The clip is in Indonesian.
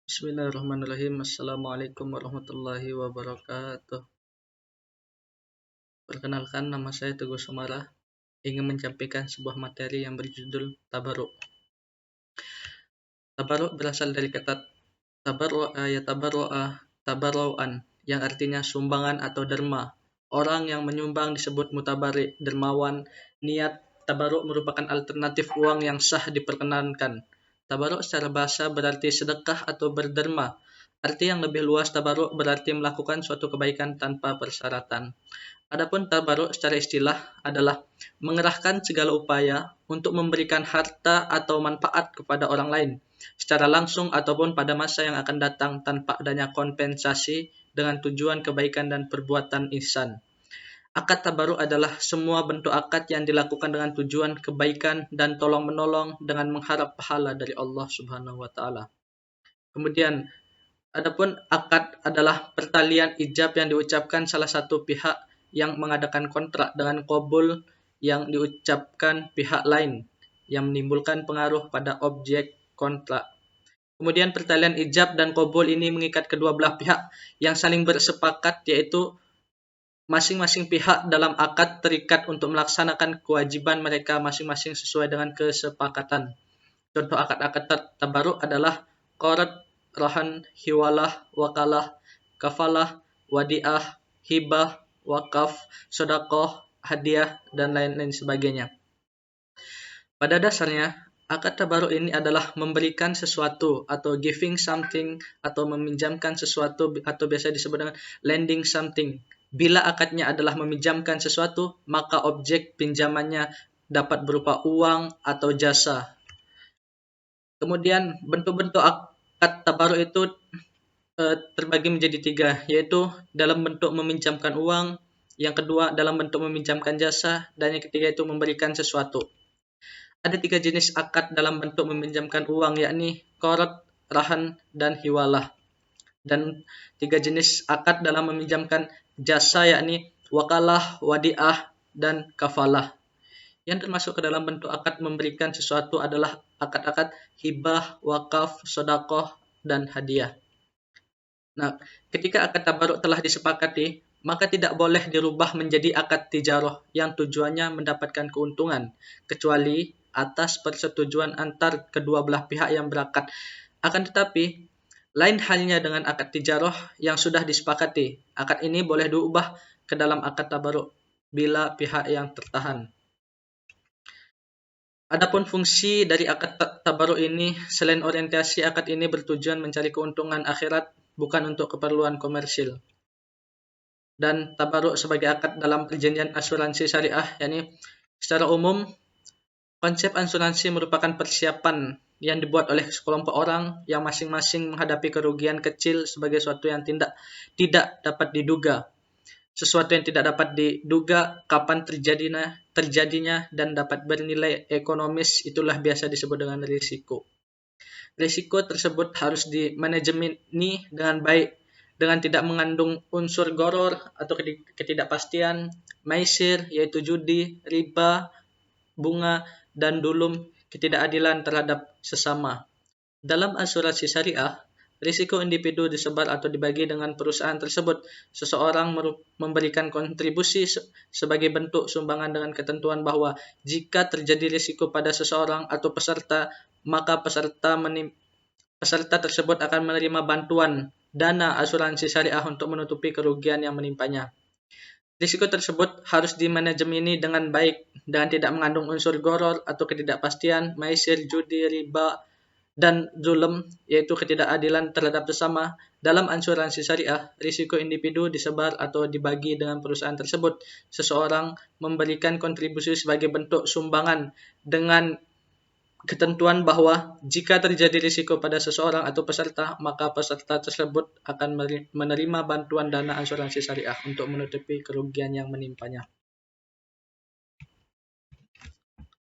Bismillahirrahmanirrahim. Assalamualaikum warahmatullahi wabarakatuh. Perkenalkan, nama saya Teguh Sumara. Ingin menyampaikan sebuah materi yang berjudul Tabaruk. Tabaruk berasal dari kata tabarru'a ya tabarru'an, yang artinya sumbangan atau derma. Orang yang menyumbang disebut mutabarrik, dermawan. Niat tabaruk merupakan alternatif uang yang sah diperkenankan. Tabaruk secara bahasa berarti sedekah atau berderma. Arti yang lebih luas, tabaruk berarti melakukan suatu kebaikan tanpa persyaratan. Adapun tabaruk secara istilah adalah mengerahkan segala upaya untuk memberikan harta atau manfaat kepada orang lain, secara langsung ataupun pada masa yang akan datang tanpa adanya kompensasi, dengan tujuan kebaikan dan perbuatan ihsan. Akad tabaruk adalah semua bentuk akad yang dilakukan dengan tujuan kebaikan dan tolong-menolong dengan mengharap pahala dari Allah Subhanahu wa taala. Kemudian, adapun akad adalah pertalian ijab yang diucapkan salah satu pihak yang mengadakan kontrak dengan qabul yang diucapkan pihak lain, yang menimbulkan pengaruh pada objek kontrak. Kemudian pertalian ijab dan qabul ini mengikat kedua belah pihak yang saling bersepakat, yaitu masing-masing pihak dalam akad terikat untuk melaksanakan kewajiban mereka masing-masing sesuai dengan kesepakatan. Contoh akad-akad tabaruk adalah qard, rahan, hiwalah, wakalah, kafalah, wadiah, hibah, wakaf, sedekah, hadiah, dan lain-lain sebagainya. Pada dasarnya, akad tabaruk ini adalah memberikan sesuatu atau giving something, atau meminjamkan sesuatu, atau biasa disebut dengan lending something. Bila akadnya adalah meminjamkan sesuatu, maka objek pinjamannya dapat berupa uang atau jasa. Kemudian bentuk-bentuk akad tabaruk itu terbagi menjadi tiga, yaitu dalam bentuk meminjamkan uang, yang kedua dalam bentuk meminjamkan jasa, dan yang ketiga itu memberikan sesuatu. Ada tiga jenis akad dalam bentuk meminjamkan uang, yakni qard, rahan, dan hiwalah. Dan tiga jenis akad dalam meminjamkan jasa, yakni wakalah, wadiah, dan kafalah. Yang termasuk ke dalam bentuk akad memberikan sesuatu adalah akad-akad hibah, wakaf, sedekah, dan hadiah. Nah, ketika akad tabaruk telah disepakati, maka tidak boleh dirubah menjadi akad tijarah yang tujuannya mendapatkan keuntungan, kecuali atas persetujuan antar kedua belah pihak yang berakad. Akan tetapi, lain halnya dengan akad tijarah yang sudah disepakati. Akad ini boleh diubah ke dalam akad tabaruk bila pihak yang tertahan. Adapun fungsi dari akad tabaruk ini, selain orientasi akad ini bertujuan mencari keuntungan akhirat, bukan untuk keperluan komersil. Dan tabaruk sebagai akad dalam perjanjian asuransi syariah, yakni secara umum, konsep asuransi merupakan persiapan yang dibuat oleh sekelompok orang yang masing-masing menghadapi kerugian kecil sebagai sesuatu yang tidak dapat diduga. Sesuatu yang tidak dapat diduga kapan terjadinya dan dapat bernilai ekonomis, itulah biasa disebut dengan risiko. Risiko tersebut harus dimanajemeni dengan baik, dengan tidak mengandung unsur gharar atau ketidakpastian, maisir yaitu judi, riba, bunga, dan dulum ketidakadilan terhadap sesama. Dalam asuransi syariah, risiko individu disebar atau dibagi dengan perusahaan tersebut. Seseorang memberikan kontribusi sebagai bentuk sumbangan dengan ketentuan bahwa jika terjadi risiko pada seseorang atau peserta, maka peserta tersebut akan menerima bantuan dana asuransi syariah untuk menutupi kerugian yang menimpanya. Risiko tersebut harus dimanajemeni dengan baik, dan tidak mengandung unsur gharar atau ketidakpastian, maisir, judi, riba, dan zulm, yaitu ketidakadilan terhadap sesama. Dalam asuransi syariah, risiko individu disebar atau dibagi dengan perusahaan tersebut. Seseorang memberikan kontribusi sebagai bentuk sumbangan dengan ketentuan bahwa jika terjadi risiko pada seseorang atau peserta, maka peserta tersebut akan menerima bantuan dana asuransi syariah untuk menutupi kerugian yang menimpanya.